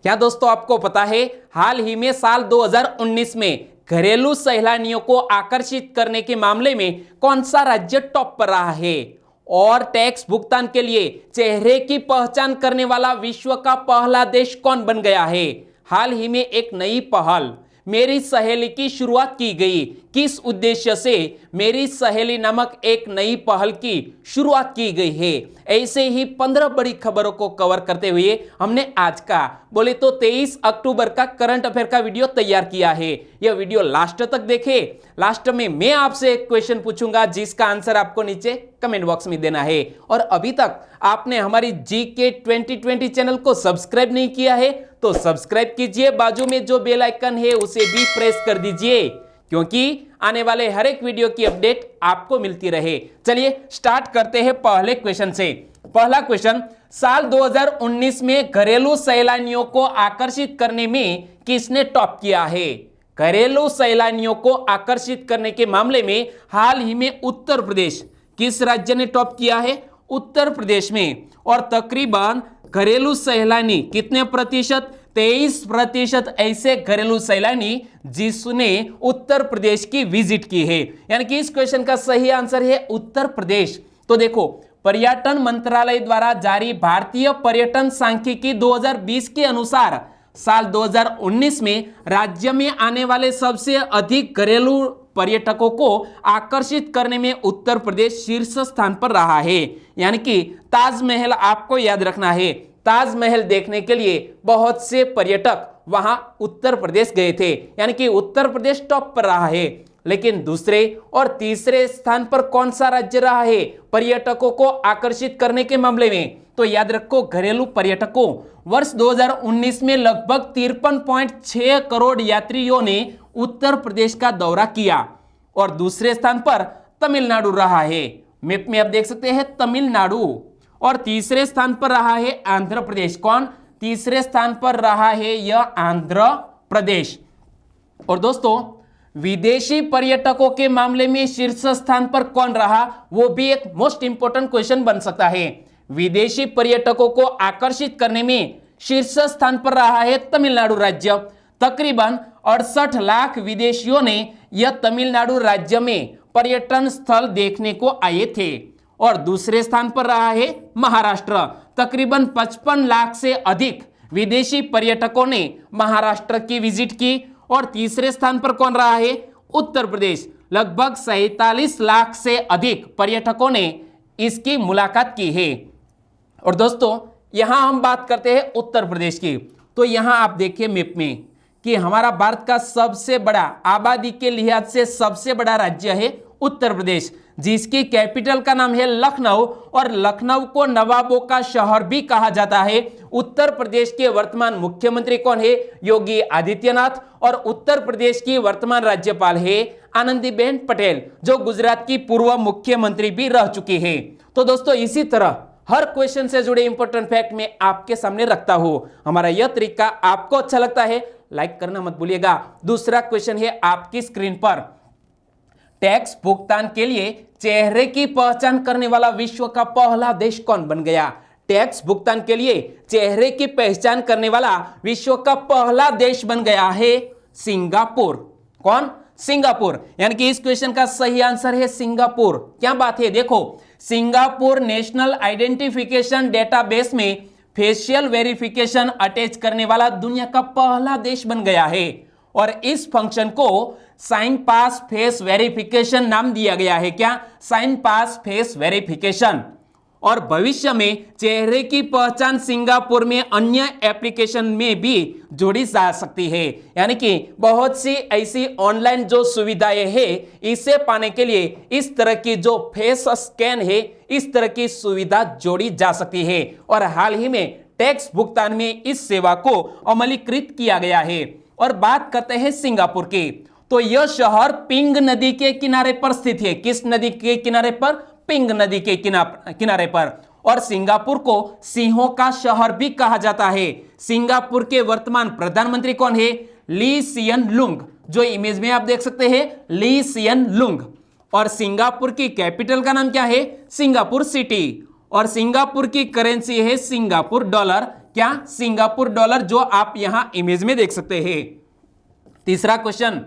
क्या दोस्तों आपको पता है हाल ही में साल 2019 में घरेलू सैलानियों को आकर्षित करने के मामले में कौन सा राज्य टॉप पर रहा है? और टैक्स भुगतान के लिए चेहरे की पहचान करने वाला विश्व का पहला देश कौन बन गया है? हाल ही में एक नई पहल मेरी सहेली की शुरुआत की गई। किस उद्देश्य से मेरी सहेली नामक एक नई पहल की शुरुआत की गई है? ऐसे ही 15 बड़ी खबरों को कवर करते हुए हमने आज का बोले तो 23 अक्टूबर का करंट अफेयर का वीडियो तैयार किया है। यह वीडियो लास्ट तक देखें। लास्ट में मैं आपसे एक क्वेश्चन पूछूंगा जिसका आंसर आपको नीचे कमेंट बॉक्स में देना है। और अभी तक आपने हमारी जीके 2020 चैनल को सब्सक्राइब नहीं किया है तो सब्सक्राइब कीजिए, बाजू में जो बेल आइकन है उसे भी प्रेस कर दीजिए क्योंकि आने वाले हर एक वीडियो की अपडेट आपको मिलती रहे। चलिए स्टार्ट करते हैं पहले क्वेश्चन से। पहला क्वेश्चन, साल 2019 में घरेलू सैलानियों को आकर्षित करने में किसने टॉप किया है? घरेलू सैलानियों को आकर्षित करने के मामले में हाल ही में उत्तर प्रदेश, किस राज्य ने टॉप किया है? उत्तर प्रदेश में। और तकरीबन घरेलू सैलानी कितने प्रतिशत? 23% ऐसे घरेलू सैलानी जिसने उत्तर प्रदेश की विजिट की है, यानी कि इस क्वेश्चन का सही आंसर है उत्तर प्रदेश। तो देखो, पर्यटन मंत्रालय द्वारा जारी भारतीय पर्यटन सांख्यिकी 2020 के अनुसार साल 2019 में राज्य में आने वाले सबसे अधिक घरेलू पर्यटकों को आकर्षित करने में उत्तर प्रदेश शीर्ष स्थान पर रहा है। यानी कि ताजमहल आपको याद रखना है, ताजमहल देखने के लिए बहुत से पर्यटक वहां उत्तर प्रदेश गए थे, यानी कि उत्तर प्रदेश टॉप पर रहा है। लेकिन दूसरे और तीसरे स्थान पर कौन सा राज्य रहा है पर्यटकों को आकर्षित करने के मामले में? तो याद रखो, घरेलू पर्यटकों वर्ष 2019 में लगभग 53.6 करोड़ यात्रियों ने उत्तर प्रदेश का दौरा किया। और दूसरे स्थान पर तमिलनाडु रहा है, मैप में आप देख सकते हैं तमिलनाडु। और तीसरे स्थान पर रहा है आंध्र प्रदेश। कौन? तीसरे स्थान पर रहा है यह आंध्र प्रदेश। और दोस्तों, विदेशी पर्यटकों के मामले में शीर्ष स्थान पर कौन रहा, वो भी एक मोस्ट इंपोर्टेंट क्वेश्चन बन सकता है। विदेशी पर्यटकों को आकर्षित करने में शीर्ष स्थान पर रहा है तमिलनाडु राज्य। तकरीबन 68 लाख विदेशियों ने यह तमिलनाडु राज्य में पर्यटन स्थल देखने को आए थे। और दूसरे स्थान पर रहा है महाराष्ट्र। तकरीबन 55 लाख से अधिक विदेशी पर्यटकों ने महाराष्ट्र की विजिट की। और तीसरे स्थान पर कौन रहा है? उत्तर प्रदेश। लगभग 47 लाख से अधिक पर्यटकों ने इसकी मुलाकात की है। और दोस्तों, यहां हम बात करते हैं उत्तर प्रदेश की। तो यहां आप देखिए मैप में कि हमारा भारत का सबसे बड़ा, आबादी के लिहाज से सबसे बड़ा राज्य है उत्तर प्रदेश, जिसकी कैपिटल का नाम है लखनऊ। और लखनऊ को नवाबों का शहर भी कहा जाता है। उत्तर प्रदेश के वर्तमान मुख्यमंत्री कौन है? योगी आदित्यनाथ। और उत्तर प्रदेश की वर्तमान राज्यपाल है आनंदीबेन पटेल, जो गुजरात की पूर्व मुख्यमंत्री भी रह चुकी है। तो दोस्तों, इसी तरह हर क्वेश्चन से जुड़े इंपॉर्टेंट फैक्ट मैं आपके सामने रखता हूं। हमारा यह तरीका आपको अच्छा लगता है, लाइक करना मत भूलिएगा। दूसरा क्वेश्चन है आपकी स्क्रीन पर, टैक्स भुगतान के लिए चेहरे की पहचान करने वाला विश्व का पहला देश कौन बन गया? टैक्स भुगतान के लिए चेहरे की पहचान करने वाला विश्व का पहला देश बन गया है सिंगापुर। कौन? सिंगापुर। यानी कि इस क्वेश्चन का सही आंसर है सिंगापुर। क्या बात है, देखो, सिंगापुर नेशनल आइडेंटिफिकेशन डेटाबेस में फेशियल वेरिफिकेशन अटैच करने वाला दुनिया का पहला देश बन गया है। और इस फंक्शन को साइन पास फेस वेरिफिकेशन नाम दिया गया है। क्या? साइन पास फेस वेरिफिकेशन। और भविष्य में चेहरे की पहचान सिंगापुर में अन्य एप्लीकेशन में भी जोड़ी जा सकती है। यानी कि बहुत सी ऐसी ऑनलाइन जो सुविधाएं हैं, इसे पाने के लिए इस तरह की जो फेस स्कैन है, इस तरह की सुविधा जोड़ी जा सकती है। और हाल ही में टैक्स भुगतान में इस सेवा को अमलीकृत किया गया है। और बात करते हैं सिंगापुर की, तो यह शहर पिंग नदी के किनारे पर स्थित है। किस नदी के किनारे पर? पिंग नदी के किनारे पर। और सिंगापुर को सिंहों का शहर भी कहा जाता है। सिंगापुर के वर्तमान प्रधानमंत्री कौन है? ली सियन लुंग, जो इमेज में आप देख सकते हैं, ली सियन लुंग। और सिंगापुर की कैपिटल का नाम क्या है? Singapore city. और सिंगापुर की करेंसी है सिंगापुर डॉलर। क्या? सिंगापुर डॉलर, जो आप यहां इमेज में देख सकते हैं। तीसरा क्वेश्चन,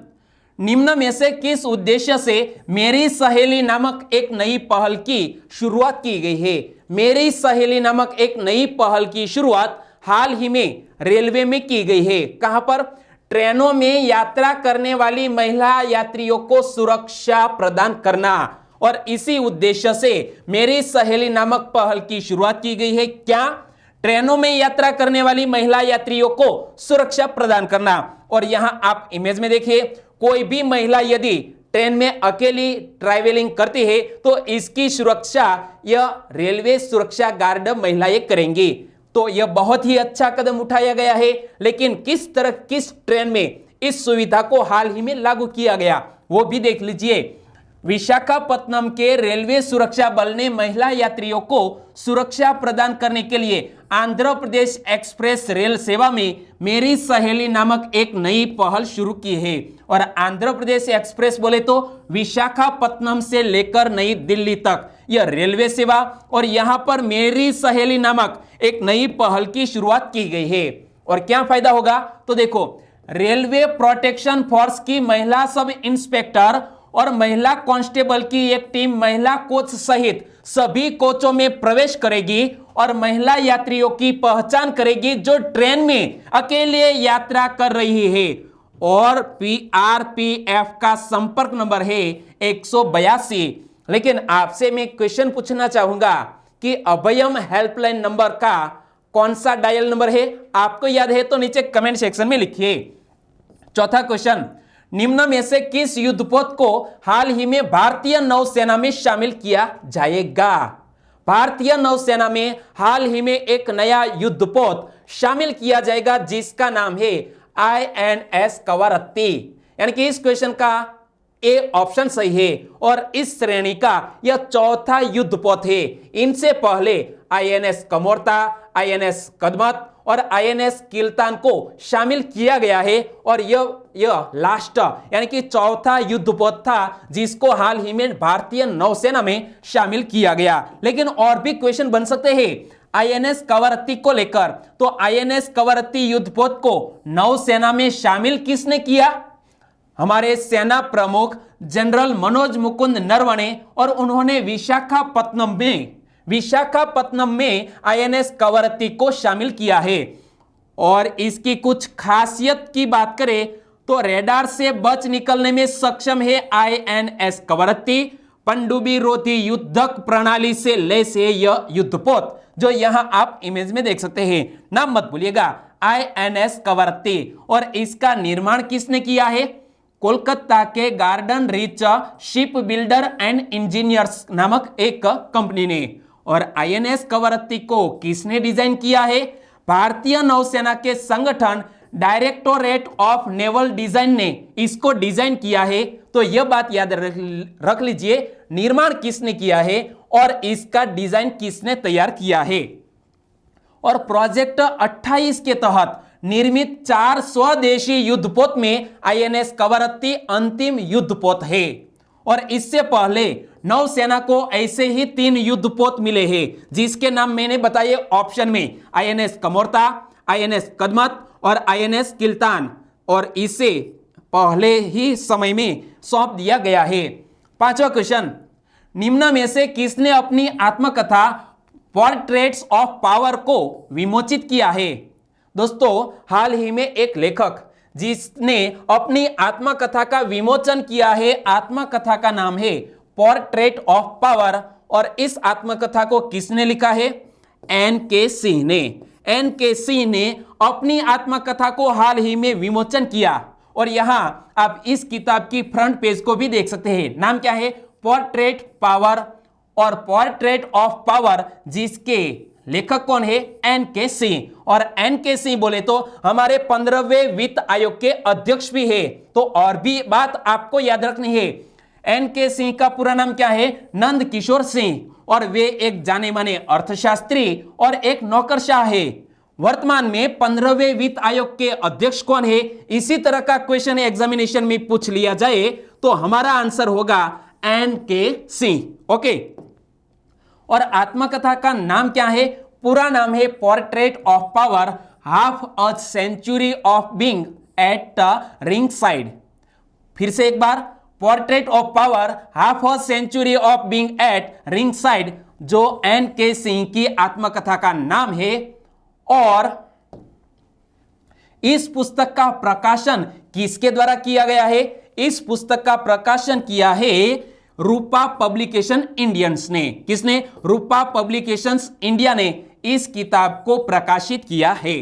निम्न में से किस उद्देश्य से मेरी सहेली नामक एक नई पहल की शुरुआत की गई है? मेरी सहेली नामक एक नई पहल की शुरुआत हाल ही में रेलवे में की गई है। कहां पर? ट्रेनों में यात्रा करने वाली महिला यात्रियों को सुरक्षा प्रदान करना, और इसी उद्देश्य से मेरी सहेली नामक पहल की शुरुआत की गई है। क्या? ट्रेनों में यात्रा करने वाली महिला यात्रियों को सुरक्षा प्रदान करना। और यहां आप इमेज में देखिए, कोई भी महिला यदि ट्रेन में अकेली ट्रैवलिंग करती है तो इसकी सुरक्षा यह रेलवे सुरक्षा गार्ड महिलाएं करेंगी। तो यह बहुत ही अच्छा कदम उठाया गया है। लेकिन किस तरह, किस ट्रेन में इस सुविधा को हाल ही में लागू किया गया, वो भी देख लीजिए। विशाखापत्तनम के रेलवे सुरक्षा बल ने महिला यात्रियों को सुरक्षा प्रदान करने के लिए आंध्र प्रदेश एक्सप्रेस रेल सेवा में मेरी सहेली नामक एक नई पहल शुरू की है। और आंध्र प्रदेश एक्सप्रेस बोले तो विशाखापत्तनम से लेकर नई दिल्ली तक यह रेलवे सेवा, और यहां पर मेरी सहेली नामक एक नई पहल की शुरुआत की गई है। और क्या फायदा होगा? तो देखो, रेलवे प्रोटेक्शन फोर्स की महिला सब इंस्पेक्टर और महिला कांस्टेबल की एक टीम महिला कोच सहित सभी कोचों में प्रवेश करेगी और महिला यात्रियों की पहचान करेगी जो ट्रेन में अकेले यात्रा कर रही है। और PRPF का संपर्क नंबर है 182। लेकिन आपसे मैं क्वेश्चन पूछना चाहूंगा कि अभयम हेल्पलाइन नंबर का कौन सा डायल नंबर है? आपको याद है तो नीचे कमेंट सेक्शन में लिखिए। चौथा क्वेश्चन, निम्न में से किस युद्धपोत को हाल ही में भारतीय नौसेना में शामिल किया जाएगा? भारतीय नौसेना में हाल ही में एक नया युद्धपोत शामिल किया जाएगा जिसका नाम है INS कवरत्ती। यानी कि इस क्वेश्चन का ए ऑप्शन सही है और इस श्रेणी का यह चौथा युद्धपोत है। इनसे पहले INS कमोर्ता, INS कदमत और INS किल्तान को शामिल किया गया है, और यह लास्ट यानी कि चौथा युद्धपोत था जिसको हाल ही में भारतीय नौसेना में शामिल किया गया। लेकिन और भी क्वेश्चन बन सकते हैं INS कवरत्ती को लेकर। तो INS कवरत्ती युद्धपोत को नौसेना में शामिल किसने किया? हमारे सेना प्रमुख जनरल मनोज मुकुंद नरवणे, और उन्होंने विशाखापत्तनम में INS कवरत्ती को शामिल किया है। और इसकी कुछ खासियत की बात करें तो रेडार से बच निकलने में सक्षम है INS कवरत्ती। पनडुब्बी रोधी युद्धक प्रणाली से लैस है यह युद्धपोत, जो यहां आप इमेज में देख सकते हैं। नाम मत भूलिएगा, INS कवरत्ती। और इसका निर्माण किसने किया है? कोलकाता के garden rich ship builder and engineers नामक एक कंपनी ने। और INS कवरत्ती को किसने डिजाइन किया है? भारतीय नौसेना के संगठन डायरेक्टोरेट ऑफ नेवल डिजाइन ने इसको डिजाइन किया है। तो यह बात याद रख लीजिए, निर्माण किसने किया है और इसका डिजाइन किसने तैयार किया है। और प्रोजेक्ट 28 के तहत निर्मित 4 स्वदेशी युद्धपोत में INS कवरत्ती अंतिम युद्धपोत है। और इससे पहले नौसेना को ऐसे ही 3 युद्धपोत मिले हैं जिसके नाम मैंने बताए ऑप्शन में, INS कमोर्ता, INS कदमत और INS किल्तान, और इसे पहले ही समय में सौंप दिया गया है। पांचवा क्वेश्चन, निम्न में से किसने अपनी आत्मकथा पोर्ट्रेट्स ऑफ पावर को विमोचित किया है? दोस्तों, हाल ही में एक लेखक जिसने अपनी आत्मकथा का विमोचन किया है, आत्मकथा का नाम है पोर्ट्रेट ऑफ पावर। और इस आत्मकथा को किसने लिखा है? N.K. सिंह ने। N.K. सिंह ने अपनी आत्मकथा को हाल ही में विमोचन किया। और यहां आप इस किताब की फ्रंट पेज को भी देख सकते हैं। नाम क्या है? पोर्ट्रेट पावर और पोर्ट्रेट ऑफ पावर, जिसके लेखक कौन है? N.K. सिंह। और N.K. सिंह बोले तो हमारे 15वें वित्त आयोग के अध्यक्ष भी है। तो और भी बात आपको याद रखनी है, N.K. सिंह का पूरा नाम क्या है? नंद किशोर सिंह। और वे एक जाने माने अर्थशास्त्री और एक नौकरशाह है। वर्तमान में 15वें वित्त आयोग के अध्यक्ष कौन है? इसी तरह का क्वेश्चन एग्जामिनेशन में पूछ लिया जाए तो हमारा आंसर होगा N.K. सिंह। ओके। और आत्मकथा का नाम क्या है? पूरा नाम है portrait of power, half a century of being at ringside. फिर से एक बार, portrait of power, half a century of being at ringside, जो एन.के. सिंह की आत्मकथा का नाम है। और इस पुस्तक का प्रकाशन किसके द्वारा किया गया है? इस पुस्तक का प्रकाशन किया है रूपा पब्लिकेशन इंडियंस ने। किसने? रूपा पब्लिकेशंस इंडिया ने इस किताब को प्रकाशित किया है।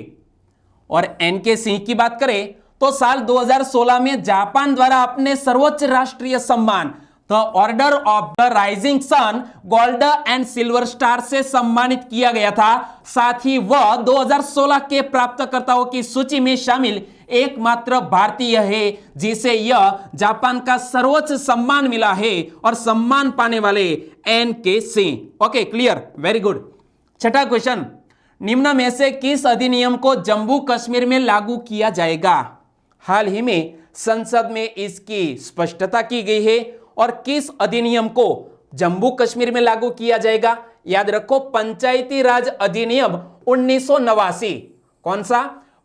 और एन.के. सिंह की बात करें तो साल 2016 में जापान द्वारा अपने सर्वोच्च राष्ट्रीय सम्मान the order of the rising sun gold and silver star से सम्मानित किया गया था। साथ ही वह 2016 के प्राप्तकर्ताओं की सूची में शामिल एकमात्र भारतीय है जिसे यह जापान का सर्वोच्च सम्मान मिला है, और सम्मान पाने वाले NK. Singh. Okay, clear, very good. छठा क्वेश्चन, निम्न में से किस अधिनियम को जम्मू कश्मीर में लागू किया जाएगा? हाल ही में संसद में इसकी स्पष्टता की गई है। और किस अधिनियम को जम्मू कश्मीर में लागू किया जाएगा? याद रखो, पंचायती राज अधिनियम 1989। कौन सा?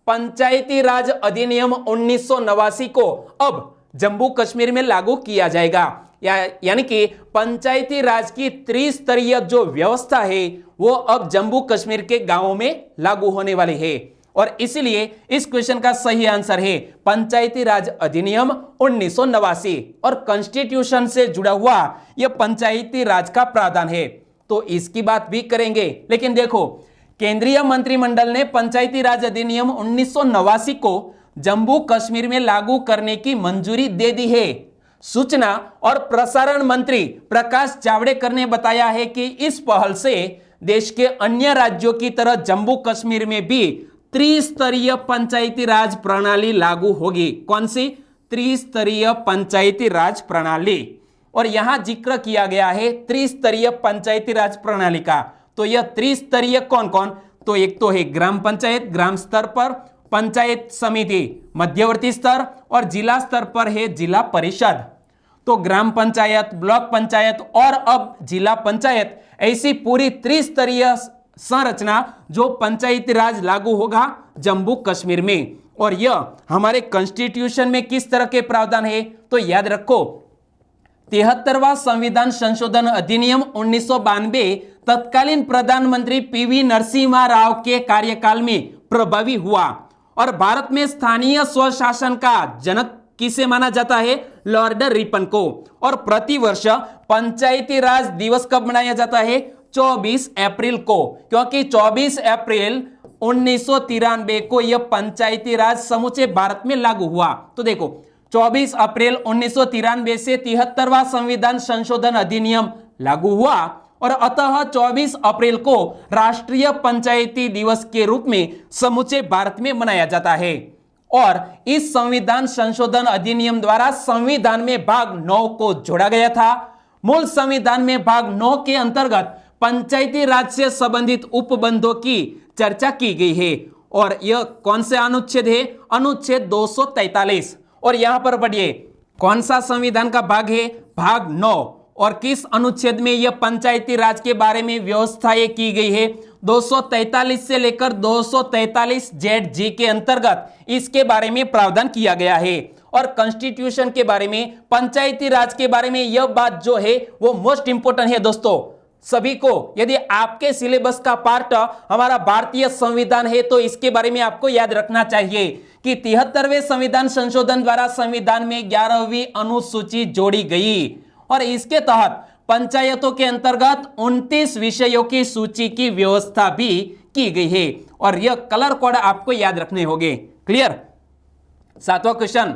पंचायती राज अधिनियम 1989 को अब जम्मू कश्मीर में लागू किया जाएगा। यानी कि पंचायती राज की त्रिस्तरीय जो व्यवस्था है वो अब जम्मू कश्मीर के गांवों में लागू होने वाली है। और इसीलिए इस क्वेश्चन का सही आंसर है पंचायती राज अधिनियम 1989। और कॉन्स्टिट्यूशन से जुड़ा हुआ यह पंचायती राज का प्रावधान है, तो इसकी बात भी करेंगे। लेकिन देखो, केंद्रीय मंत्रिमंडल ने पंचायती राज अधिनियम 1989 को जम्मू कश्मीर में लागू करने की मंजूरी दे दी है। सूचना और प्रसारण मंत्री प्रकाश जावड़ेकर ने बताया है कि इस पहल से देश के अन्य राज्यों की तरह जम्मू कश्मीर में भी त्रिस्तरीय पंचायती राज प्रणाली लागू होगी। कौन सी? त्रिस्तरीय पंचायती राज प्रणाली। और यहां जिक्र किया गया है त्रिस्तरीय पंचायती राज प्रणाली का। तो यह त्रिस्तरीय कौन कौन? तो एक तो है ग्राम पंचायत, ग्राम स्तर पर, पंचायत समिति मध्यवर्ती स्तर, और जिला स्तर पर है जिला परिषद। तो ग्राम पंचायत, ब्लॉक पंचायत और अब जिला पंचायत, ऐसी पूरी त्रिस्तरीय संरचना जो पंचायती राज लागू होगा जम्मू कश्मीर में। और यह हमारे कॉन्स्टिट्यूशन में किस तरह के प्रावधान है? तो याद रखो, 73वां संविधान संशोधन अधिनियम 1992 तत्कालीन प्रधानमंत्री पी.वी. नरसिम्हा राव के कार्यकाल में प्रभावी हुआ। और भारत में स्थानीय स्वशासन का जनक किसे माना जाता है? लॉर्ड रिपन को। और प्रतिवर्ष पंचायती राज दिवस कब मनाया जाता है? 24 अप्रैल को, क्योंकि 24 अप्रैल 1993 को यह पंचायती राज समूचे भारत में लागू हुआ। तो देखो, 24 अप्रैल 1993 से 73वां संविधान संशोधन अधिनियम लागू हुआ, और अतः 24 अप्रैल को राष्ट्रीय पंचायती दिवस के रूप में समूचे भारत में मनाया जाता है। और इस संविधान संशोधन अधिनियम द्वारा संविधान में भाग 9 को जोड़ा गया था। मूल संविधान में भाग 9 के अंतर्गत पंचायती राज से संबंधित उपबंधों की चर्चा की गई है। और यह कौन से अनुच्छेद है? अनुच्छेद 243। और यहां पर पढ़िए, कौन सा संविधान का भाग है? भाग 9। और किस अनुच्छेद में यह पंचायती राज के बारे में व्यवस्थाएं की गई है? 243 से लेकर 243 ZG के अंतर्गत इसके बारे में प्रावधान किया गया है। और कॉन्स्टिट्यूशन के बारे में, पंचायती राज के बारे में यह बात जो है वो मोस्ट इंपोर्टेंट है दोस्तों सभी को। यदि आपके सिलेबस का पार्ट हमारा भारतीय संविधान है तो इसके बारे में आपको याद रखना चाहिए कि 73वें संविधान संशोधन द्वारा संविधान में 11वीं अनुसूची जोड़ी गई। और इसके तहत पंचायतों के अंतर्गत 29 विषयों की सूची की व्यवस्था भी की गई है। और यह कलर कोड आपको याद रखने होंगे। क्लियर? 7वां क्वेश्चन,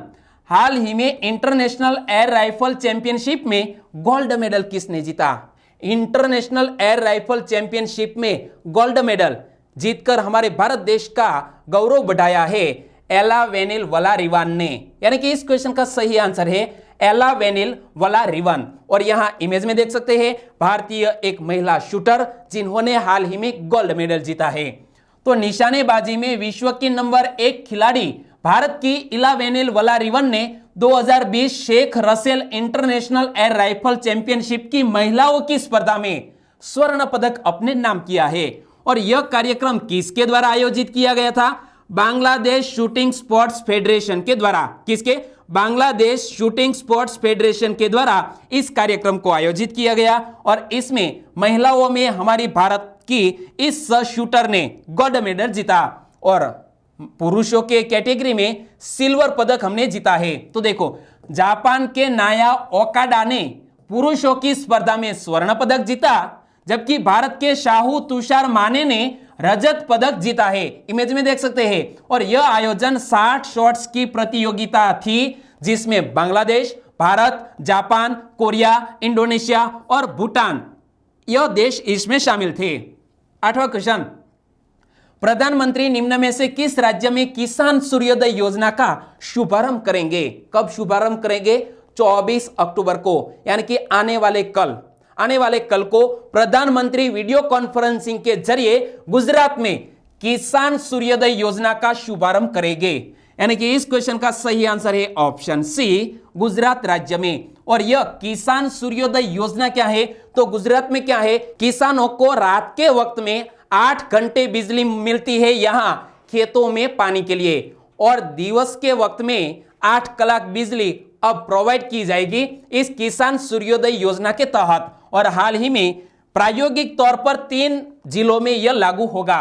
हाल ही में इंटरनेशनल एयर राइफल चैंपियनशिप में गोल्ड मेडल किसने जीता? इंटरनेशनल एयर राइफल चैंपियनशिप में गोल्ड मेडल जीतकर हमारे भारत देश का गौरव बढ़ाया है एला वेनिल वलारिवन ने। यानी कि इस क्वेश्चन का सही आंसर है एला वेनिल वलारिवन। और यहां इमेज में देख सकते हैं भारतीय एक महिला शूटर जिन्होंने हाल ही में गोल्ड मेडल जीता है। तो निशानेबाजी में विश्व की नंबर 1 खिलाड़ी भारत की इला वेनिल वलारिवन ने 2020 Sheikh Russel international air rifle championship की महिलाओं की स्पर्धा में स्वर्ण पदक अपने नाम किया है। और यह कार्यक्रम किसके द्वारा आयोजित किया गया था? बांग्लादेश शूटिंग स्पोर्ट्स फेडरेशन के द्वारा। किसके? बांग्लादेश शूटिंग स्पोर्ट्स फेडरेशन के द्वारा इस कार्यक्रम को आयोजित किया गया और इसमें महिलाओं में हमारी भारत की इस शूटर ने गोल्ड मेडल जीता और पुरुषों के कैटेगरी में सिल्वर पदक हमने जीता है। तो देखो, जापान के नाया ओकाडा ने पुरुषों की स्पर्धा में स्वर्ण पदक जीता, जबकि भारत के शाहू तुषार माने ने रजत पदक जीता है। इमेज में देख सकते हैं। और यह आयोजन 60 शॉट्स की प्रतियोगिता थी, जिसमें Bangladesh, Bharat, Japan, Korea, Indonesia और भूटान यह देश इसमें शामिल थे। 8वां क्वेश्चन, प्रधानमंत्री निम्न में से किस राज्य में किसान सूर्योदय योजना का शुभारंभ करेंगे? कब शुभारंभ करेंगे? 24 अक्टूबर को, यानी कि आने वाले कल को प्रधानमंत्री वीडियो कॉन्फ्रेंसिंग के जरिए गुजरात में किसान सूर्योदय योजना का शुभारंभ करेंगे। यानी कि इस क्वेश्चन का सही आंसर है ऑप्शन सी, गुजरात राज्य में। और यह किसान सूर्योदय योजना क्या है? तो गुजरात में क्या है, किसानों को रात के वक्त में 8 घंटे बिजली मिलती है यहां खेतों में पानी के लिए, और दिवस के वक्त में 8 कलाक बिजली अब प्रोवाइड की जाएगी इस किसान सूर्योदय योजना के तहत। और हाल ही में प्रायोगिक तौर पर 3 जिलों में यह लागू होगा।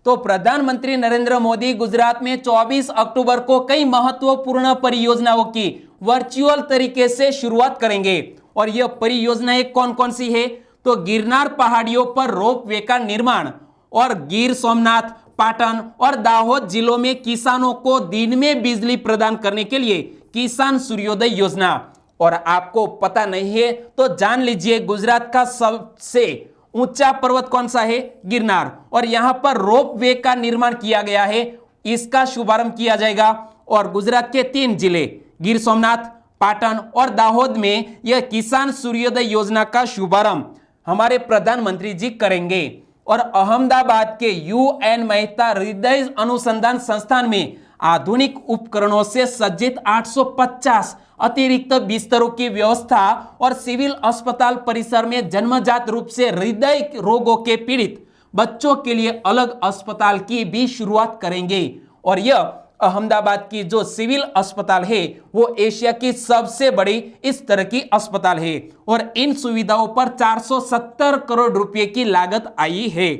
तो प्रधानमंत्री नरेंद्र मोदी गुजरात में 24 अक्टूबर को कई महत्वपूर्ण परियोजनाओं की वर्चुअल तरीके से शुरुआत करेंगे। और यह परियोजनाएं कौन कौन सी है? तो गिरनार पहाड़ियों पर रोपवे का निर्माण, और गिर सोमनाथ, पाटन और दाहोद जिलों में किसानों को दिन में बिजली प्रदान करने के लिए किसान सूर्योदय योजना। और आपको पता नहीं है तो जान लीजिए, गुजरात का सबसे ऊंचा पर्वत कौन सा है? गिरनार। और यहां पर रोपवे का निर्माण किया गया है, इसका शुभारंभ किया जाएगा। और गुजरात के 3 जिले गिर सोमनाथ, पाटन और दाहोद में यह किसान सूर्योदय योजना का शुभारंभ हमारे प्रधानमंत्री जी करेंगे। और अहमदाबाद के UN मेहता हृदय अनुसंधान संस्थान में आधुनिक उपकरणों से सज्जित 850 अतिरिक्त बिस्तरों की व्यवस्था और सिविल अस्पताल परिसर में जन्मजात रूप से हृदय रोगों के पीड़ित बच्चों के लिए अलग अस्पताल की भी शुरुआत करेंगे। और यह अहमदाबाद की जो सिविल अस्पताल है वो एशिया की सबसे बड़ी इस तरह की अस्पताल है, और इन सुविधाओं पर 470 करोड़ रुपए की लागत आई है।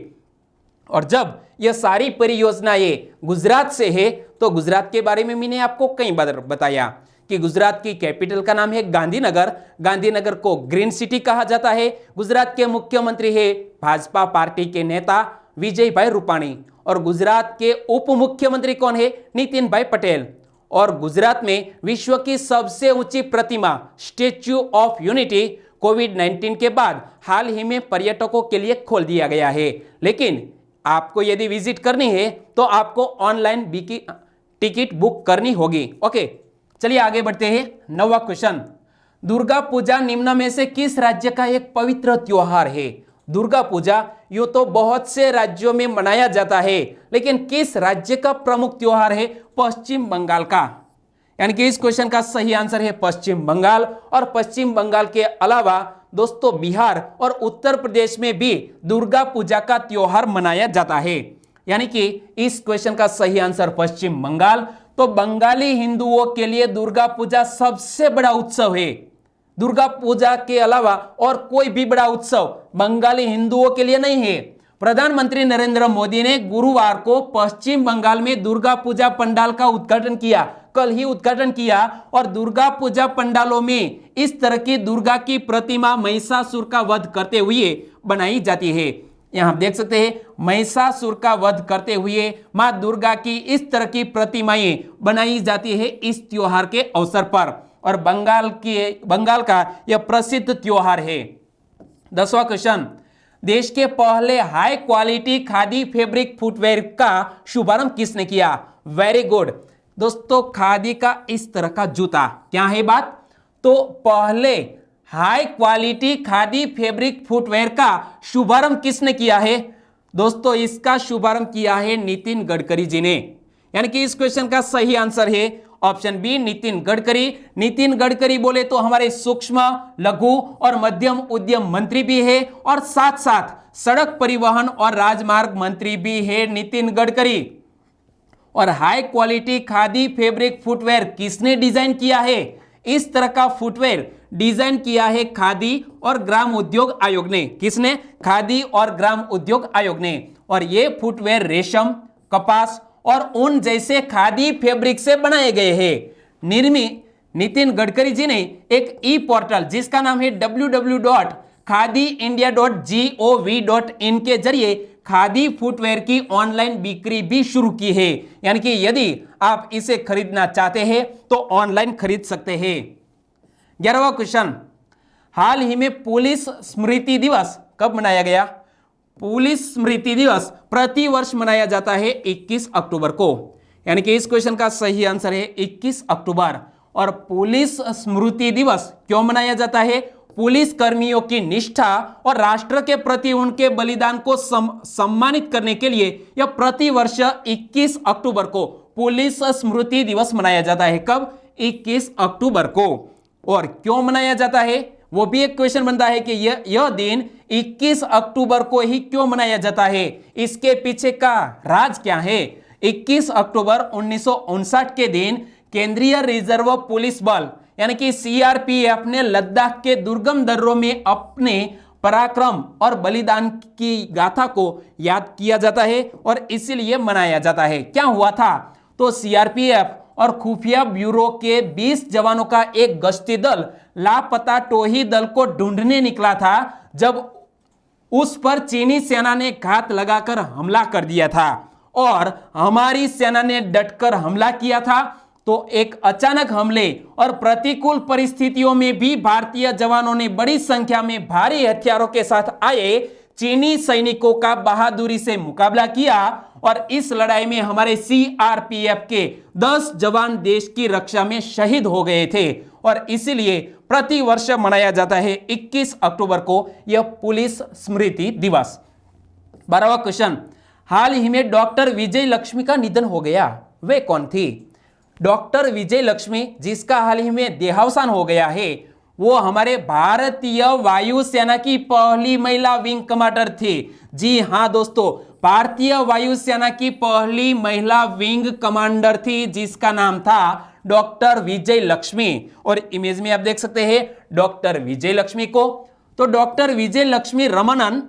और जब यह सारी परियोजनाएं गुजरात से है, तो गुजरात के बारे में मैंने आपको कई बार बताया कि गुजरात की कैपिटल का नाम है गांधीनगर। गांधीनगर को ग्रीन सिटी कहा जाता है। गुजरात के मुख्यमंत्री है भाजपा पार्टी के नेता विजयभाई रूपाणी, और गुजरात के उप मुख्यमंत्री कौन है? नितिन भाई पटेल। और गुजरात में विश्व की सबसे ऊंची प्रतिमा स्टैच्यू ऑफ यूनिटी कोविड-19 के बाद हाल ही में पर्यटकों के लिए खोल दिया गया है। लेकिन आपको यदि विजिट करनी है तो आपको ऑनलाइन टिकट बुक करनी होगी। ओके, चलिए आगे बढ़ते हैं। 9वां क्वेश्चन, दुर्गा पूजा निम्न में से किस राज्य का एक पवित्र त्योहार है? दुर्गा पूजा यूं तो बहुत से राज्यों में मनाया जाता है, लेकिन किस राज्य का प्रमुख त्योहार है? पश्चिम बंगाल का। यानी कि इस क्वेश्चन का सही आंसर है पश्चिम बंगाल। और पश्चिम बंगाल के अलावा दोस्तों बिहार और उत्तर प्रदेश में भी दुर्गा पूजा का त्योहार मनाया जाता है। यानी कि इस क्वेश्चन का सही आंसर पश्चिम बंगाल। तो बंगाली हिंदुओं के लिए दुर्गा पूजा सबसे बड़ा उत्सव है। दुर्गा पूजा के अलावा और कोई भी बड़ा उत्सव बंगाली हिंदुओं के लिए नहीं है। प्रधानमंत्री नरेंद्र मोदी ने गुरुवार को पश्चिम बंगाल में दुर्गा पूजा पंडाल का उद्घाटन किया, कल ही उद्घाटन किया। और दुर्गा पूजा पंडालों में इस तरह की दुर्गा की प्रतिमा महिषासुर का वध करते हुए बनाई जाती है। यहां देख सकते हैं, महिषासुर का वध करते हुए मां दुर्गा की इस तरह की प्रतिमाएं बनाई जाती है इस त्योहार के अवसर पर। और बंगाल का यह प्रसिद्ध त्योहार है। 10वां क्वेश्चन, देश के पहले high quality khadi fabric footwear का शुभारंभ किसने किया? वेरी गुड दोस्तों, खादी का इस तरह का जूता। क्या है बात? तो पहले high quality khadi fabric footwear का शुभारंभ किसने किया है? दोस्तों इसका शुभारंभ किया है नितिन गडकरी जी ने। यानी कि इस क्वेश्चन का सही आंसर है ऑप्शन बी नितिन गडकरी। नितिन गडकरी बोले तो हमारे सूक्ष्म, लघु और मध्यम उद्यम मंत्री भी है और साथ साथ सड़क परिवहन और राजमार्ग मंत्री भी है नितिन गडकरी। और high quality khadi fabric footwear किसने डिजाइन किया है? इस तरह का फुटवेयर डिजाइन किया है खादी और ग्राम उद्योग आयोग ने। किसने? खादी और ग्राम उद्योग आयोग ने। और ये फुटवेयर रेशम, कपास और ऊन जैसे खादी फैब्रिक से बनाए गए हैं। निर्मित नितिन गडकरी जी ने एक ई पोर्टल जिसका नाम है www.khadiindia.gov.in के जरिए खादी फुटवेयर की ऑनलाइन बिक्री भी शुरू की है। यानी कि यदि आप इसे खरीदना चाहते हैं तो ऑनलाइन खरीद सकते हैं। 11वां क्वेश्चन, हाल ही में पुलिस स्मृति दिवस कब मनाया गया? पुलिस स्मृति दिवस प्रति वर्ष मनाया जाता है 21 अक्टूबर को। यानी कि इस क्वेश्चन का सही आंसर है 21 अक्टूबर। और पुलिस स्मृति दिवस क्यों मनाया जाता है? पुलिस कर्मियों की निष्ठा और राष्ट्र के प्रति उनके बलिदान को सम्मानित करने के लिए यह प्रति वर्ष 21 अक्टूबर को पुलिस स्मृति दिवस मनाया जाता है। कब? 21 अक्टूबर को। और क्यों मनाया जाता है वो भी एक क्वेश्चन बनता है कि यह दिन 21 अक्टूबर को ही क्यों मनाया जाता है? इसके पीछे का राज क्या है? 21 अक्टूबर 1959 के दिन केंद्रीय रिजर्व पुलिस बल यानी कि सीआरपीएफ ने लद्दाख के दुर्गम दर्रों में अपने पराक्रम और बलिदान की गाथा को याद किया जाता है और इसीलिए मनाया जाता है। क्या हुआ था? तो सीआरपीएफ और खुफिया ब्यूरो के 20 जवानों का एक गश्ती दल लापता टोही दल को ढूंढने निकला था जब उस पर चीनी सेना ने घात लगाकर हमला कर दिया था और हमारी सेना ने डटकर हमला किया था। तो एक अचानक हमले और प्रतिकूल परिस्थितियों में भी भारतीय जवानों ने बड़ी संख्या में भारी हथियारों के साथ आए चीनी सैनिकों का बहादुरी से मुकाबला किया और इस लड़ाई में हमारे सीआरपीएफ के 10 जवान देश की रक्षा में शहीद हो गए थे और इसीलिए प्रति वर्ष मनाया जाता है 21 अक्टूबर को यह पुलिस स्मृति दिवस। 12वां क्वेश्चन, हाल ही में डॉक्टर विजय लक्ष्मी का निधन हो गया, वे कौन थी? डॉक्टर विजय लक्ष्मी जिसका हाल ही में देहावसान हो गया है वो हमारे भारतीय वायुसेना की पहली महिला विंग कमांडर थी। जी हां दोस्तों, भारतीय वायुसेना की पहली महिला विंग कमांडर थी जिसका नाम था डॉक्टर विजय लक्ष्मी। और इमेज में आप देख सकते हैं डॉक्टर विजय लक्ष्मी को। तो डॉक्टर विजय लक्ष्मी रमनन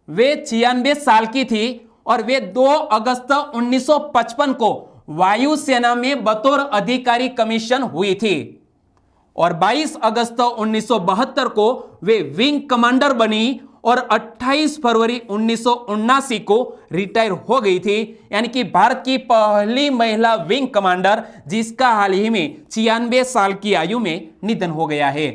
वे 96 साल की थी और वे 2 अगस्त 1955 को वायुसेना में बतौर अधिकारी कमीशन हुई थी और 22 अगस्त 1972 को वे विंग कमांडर बनी और 28 फरवरी 1979 को रिटायर हो गई थी। यानी कि भारत की पहली महिला विंग कमांडर जिसका हाल ही में 96 साल की आयु में निधन हो गया है।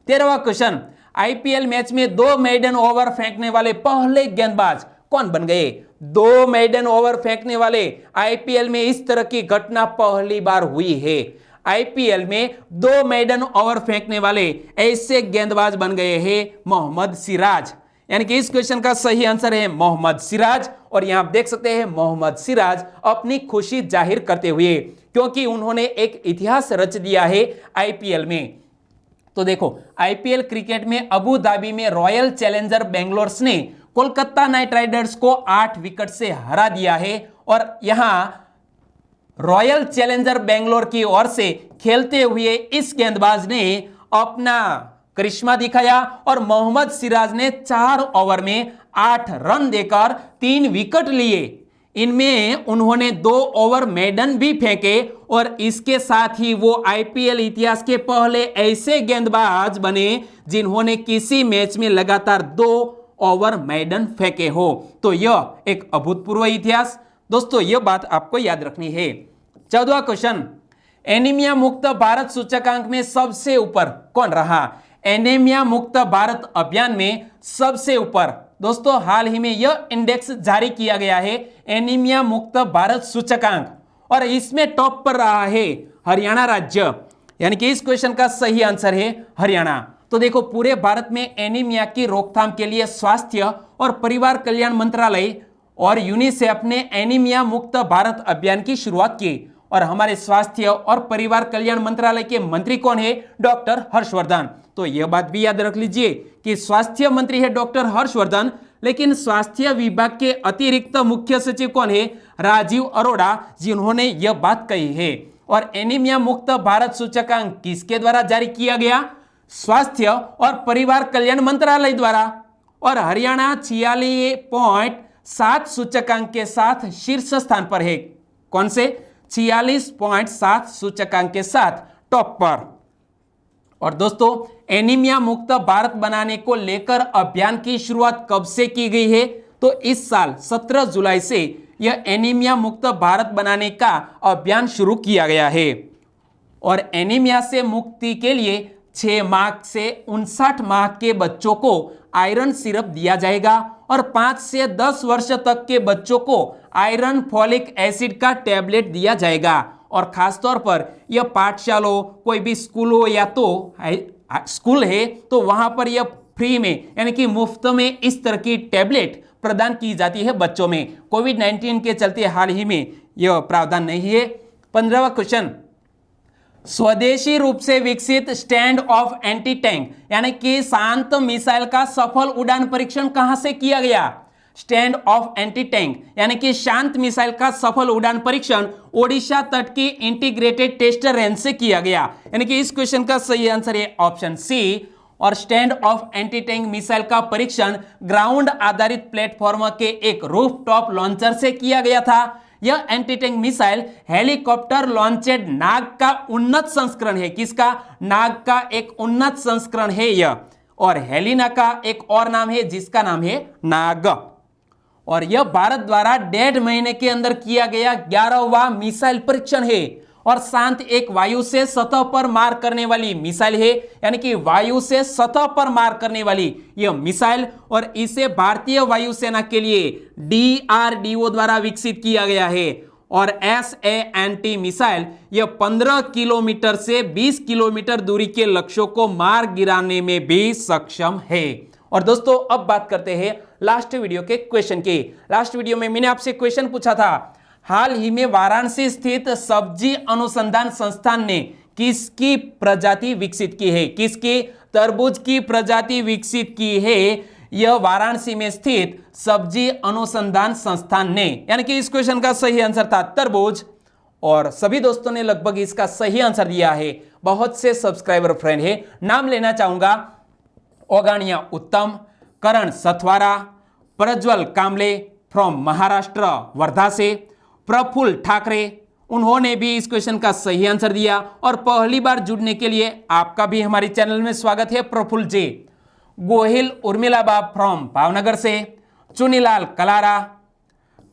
13वां क्वेश्चन, आईपीएल मैच में 2 मेडन ओवर फेंकने वाले पहले गेंदबाज कौन बन गए? 2 मेडन ओवर फेंकने वाले आईपीएल में इस तरह की घटना पहली बार हुई है। आईपीएल में 2 मेडन ओवर फेंकने वाले ऐसे गेंदबाज बन गए हैं मोहम्मद सिराज। यानी कि इस क्वेश्चन का सही आंसर है मोहम्मद सिराज। और यहां आप देख सकते हैं मोहम्मद सिराज अपनी खुशी जाहिर करते हुए क्योंकि उन्होंने एक इतिहास रच दिया है आईपीएल में। तो देखो आईपीएल क्रिकेट में अबू धाबी में रॉयल चैलेंजर बेंगलोर ने कोलकाता नाइट राइडर्स को 8 विकेट से हरा दिया है और यहां रॉयल चैलेंजर बेंगलोर की ओर से खेलते हुए इस गेंदबाज ने अपना करिश्मा दिखाया और मोहम्मद सिराज ने 4 ओवर में 8 रन देकर 3 विकेट लिए। इनमें उन्होंने 2 ओवर मेडन भी फेंके और इसके साथ ही वो आईपीएल इतिहास के पहले ऐसे गेंदबाज बने जिन्होंने किसी मैच में लगातार 2 ओवर मेडन फेंके हो। तो यह एक अभूतपूर्व इतिहास दोस्तों, यह बात आपको याद रखनी है। 14वां क्वेश्चन, एनीमिया मुक्त भारत सूचकांक में सबसे ऊपर कौन रहा? एनीमिया मुक्त भारत अभियान में सबसे ऊपर दोस्तों हाल ही में यह इंडेक्स जारी किया गया है एनीमिया मुक्त भारत सूचकांक और इसमें टॉप पर रहा है हरियाणा राज्य। यानी कि इस क्वेश्चन का सही आंसर है हरियाणा। तो देखो पूरे भारत में एनीमिया की रोकथाम के लिए स्वास्थ्य और परिवार कल्याण मंत्रालय और यूनिसेफ ने एनीमिया मुक्त भारत अभियान की शुरुआत की और हमारे स्वास्थ्य और परिवार कल्याण मंत्रालय के मंत्री कौन है? डॉक्टर हर्षवर्धन। तो यह बात भी याद रख लीजिए कि स्वास्थ्य मंत्री है डॉक्टर हर्षवर्धन, लेकिन स्वास्थ्य विभाग के अतिरिक्त मुख्य सचिव कौन है? राजीव अरोड़ा, जिन्होंने यह बात कही है। और एनीमिया मुक्त भारत सूचकांक किसके द्वारा जारी किया गया? स्वास्थ्य और परिवार कल्याण मंत्रालय द्वारा। और हरियाणा 46.7 सूचकांक के साथ शीर्ष स्थान पर है। कौन से? 46.7 सूचकांक के साथ टॉप पर। और दोस्तों, एनीमिया मुक्त भारत बनाने को लेकर अभियान की शुरुआत कब से की गई है? तो इस साल 17 जुलाई से यह एनीमिया मुक्त भारत बनाने का अभियान शुरू किया गया है। और एनीमिया से मुक्ति के लिए 6 माह से 59 माह के बच्चों को आयरन सिरप दिया जाएगा और 5 से 10 वर्ष तक के बच्चों को आयरन फोलिक एसिड का टैबलेट दिया जाएगा। और खासतौर पर यह पाठशालाओं, कोई भी स्कूल हो या तो स्कूल है तो वहां पर यह फ्री में यानी कि मुफ्त में इस तरह की टैबलेट प्रदान की जाती है बच्चों में। कोविड-19 के चलते हाल ही में यह प्रावधान नहीं है। 15वां क्वेश्चन, स्वदेशी रूप से विकसित स्टैंड ऑफ एंटी टैंक यानी कि शांत मिसाइल का सफल उड़ान परीक्षण कहां से किया गया? स्टैंड ऑफ एंटी टैंक यानी कि शांत मिसाइल का सफल उड़ान परीक्षण ओडिशा तट की इंटीग्रेटेड टेस्ट रेंज से किया गया। यानी कि इस क्वेश्चन का सही आंसर है ऑप्शन सी। और stand of anti tank missile का परीक्षण ग्राउंड आधारित प्लेटफॉर्म के एक रूफटॉप लॉन्चर से किया गया था। यह anti tank missile helicopter launched Nag का उन्नत संस्करण है। किसका? नाग का एक उन्नत संस्करण है यह। और हेलिना का एक और नाम है जिसका नाम है नाग। और यह भारत द्वारा 1.5 महीने के अंदर किया गया 11वां मिसाइल परीक्षण है। और शांत एक वायु से सतह पर मार करने वाली मिसाइल है, यानी कि वायु से सतह पर मार करने वाली यह मिसाइल। और इसे भारतीय वायुसेना के लिए DRDO द्वारा विकसित किया गया है। और SANT मिसाइल यह 15 किलोमीटर से 20 किलोमीटर दूरी के लक्ष्यों को मार गिराने में भी सक्षम है। और दोस्तों, अब बात करते हैं लास्ट वीडियो के क्वेश्चन की। लास्ट वीडियो में मैंने आपसे क्वेश्चन पूछा था, हाल ही में वाराणसी स्थित सब्जी अनुसंधान संस्थान ने किसकी प्रजाति विकसित की है? किसकी? तरबूज की प्रजाति विकसित की है यह वाराणसी में स्थित सब्जी अनुसंधान संस्थान ने। यानी कि इस क्वेश्चन का सही आंसर था तरबूज। और सभी दोस्तों ने लगभग इसका सही आंसर दिया है। बहुत से सब्सक्राइबर फ्रेंड है, नाम लेना चाहूंगा। ओगानिया उत्तम, करण सथवारा, प्रज्वल कामले फ्रॉम महाराष्ट्र वर्धा से, प्रफुल्ल ठाकरे, उन्होंने भी इस क्वेश्चन का सही आंसर दिया। और पहली बार जुड़ने के लिए आपका भी हमारे चैनल में स्वागत है प्रफुल्ल जी। गोहिल उर्मिलाबा फ्रॉम भावनगर से, चुनीलाल कलारा,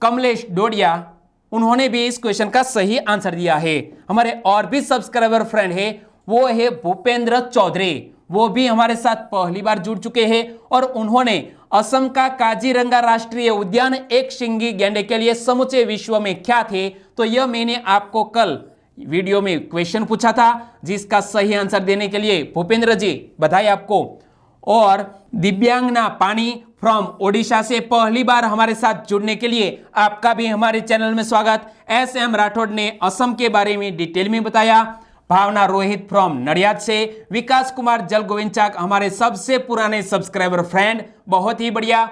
कमलेश डोडिया, उन्होंने भी इस क्वेश्चन का सही आंसर दिया है। हमारे और भी सब्सक्राइबर फ्रेंड है, वो है भूपेंद्र चौधरी, वो भी हमारे साथ पहली बार जुड़ चुके हैं। और उन्होंने असम का काजीरंगा राष्ट्रीय उद्यान एक शिंगी गैंडे के लिए समूचे विश्व में ख्यात है। तो यह मैंने आपको कल वीडियो में क्वेश्चन पूछा था, जिसका सही आंसर देने के लिए भूपेंद्र जी बधाई आपको। और दिव्यांगना पानी फ्रॉम ओडिशा से पहली बार हमारे साथ जुड़ने के लिए आपका भी हमारे चैनल में स्वागत। SM राठौड़ ने असम के बारे में डिटेल में बताया। भावना रोहित फ्रॉम नडियाद से, विकास कुमार जल गोविंचाक हमारे सबसे पुराने सब्सक्राइबर फ्रेंड, बहुत ही बढ़िया।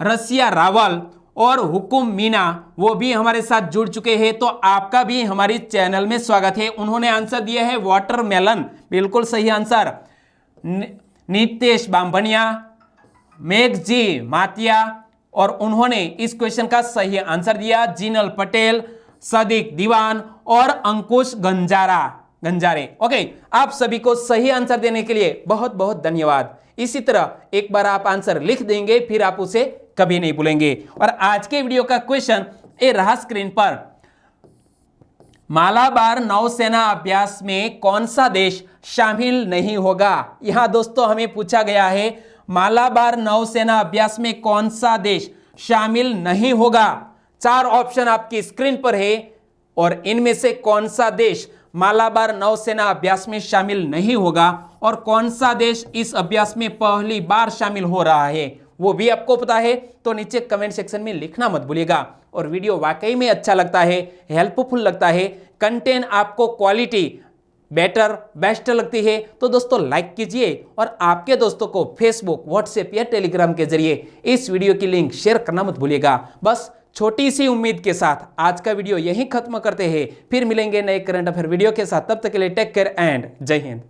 रसिया रावल और हुकुम मीना, वो भी हमारे साथ जुड़ चुके हैं। तो आपका भी हमारे चैनल में स्वागत है। उन्होंने आंसर दिया है वाटरमेलन, बिल्कुल सही आंसर। नितेश बामभनिया, मेघ जी मातिया, और उन्होंने इस क्वेश्चन का सही आंसर दिया। जिनल पटेल, सदीक दीवान और अंकुश गंजारे। ओके, आप सभी को सही आंसर देने के लिए बहुत बहुत धन्यवाद। इसी तरह एक बार आप आंसर लिख देंगे, फिर आप उसे कभी नहीं भूलेंगे। और आज के वीडियो का क्वेश्चन ये रहा स्क्रीन पर, मालाबार नौसेना अभ्यास में कौन सा देश शामिल नहीं होगा? यहां दोस्तों हमें पूछा गया है, मालाबार नौसेना अभ्यास में कौन सा देश शामिल नहीं होगा? 4 ऑप्शन आपकी स्क्रीन पर है और इनमें से कौन सा देश मालाबार नौसेना अभ्यास में शामिल नहीं होगा और कौन सा देश इस अभ्यास में पहली बार शामिल हो रहा है, वो भी आपको पता है, तो नीचे कमेंट सेक्शन में लिखना मत भूलिएगा। और वीडियो वाकई में अच्छा लगता है, हेल्पफुल लगता है, कंटेंट आपको क्वालिटी बेटर बेस्ट लगती है तो दोस्तों लाइक कीजिए और आपके दोस्तों को फेसबुक, व्हाट्सएप या टेलीग्राम के जरिए इस वीडियो की लिंक शेयर करना मत भूलिएगा। बस छोटी सी उम्मीद के साथ आज का वीडियो यहीं खत्म करते हैं, फिर मिलेंगे नए करंट अफेयर वीडियो के साथ। तब तक के लिए टेक केयर एंड जय हिंद।